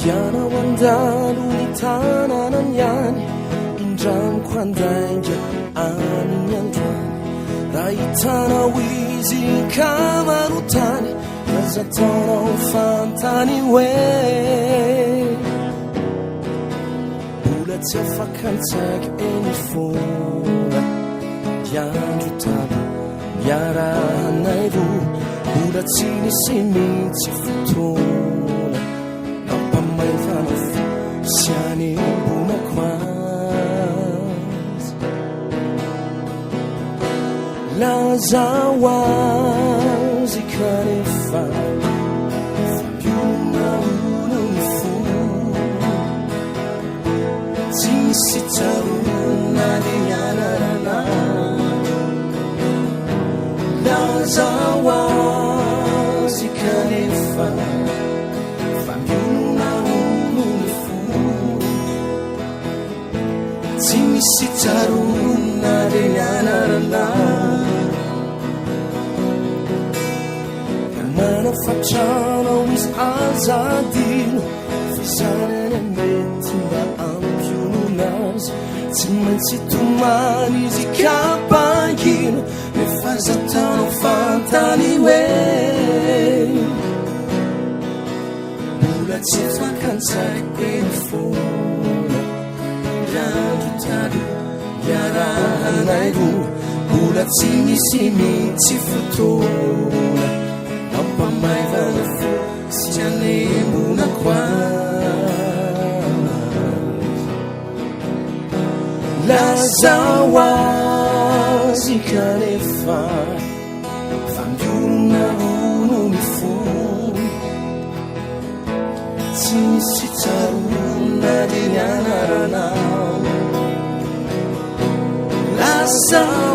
Yana wandalo ny tananany any indramiko handainga amin'ny androany raha hitanao izy kamarotany aza taonao fantany hoe mbola tsy afakantsaiky eny fona iandro talo miarahanay roa mbola tsy nisy mihitsy fotoana nampamaivana fo sy anembonako azy lazao azy kanefa fampiona olo ny fo tsy misy tsarona le anarana lazao azy kanefa fampiona olo ny fo tsy misy tsarona le anarana manafatranao izy azadino fizanany mety mba ampionazy tsy maintsy tomany izy kapangino nefa zataonao fantany hoe mbola tsy afakantsaiky eny fona iandro talo miarahanay roa mbola tsy misy mihitsy fotoana nampamaivana fo sy anembonako azy lazao azy kanefa fampiona olo ny fo tsy misy tsarona le anarana lazao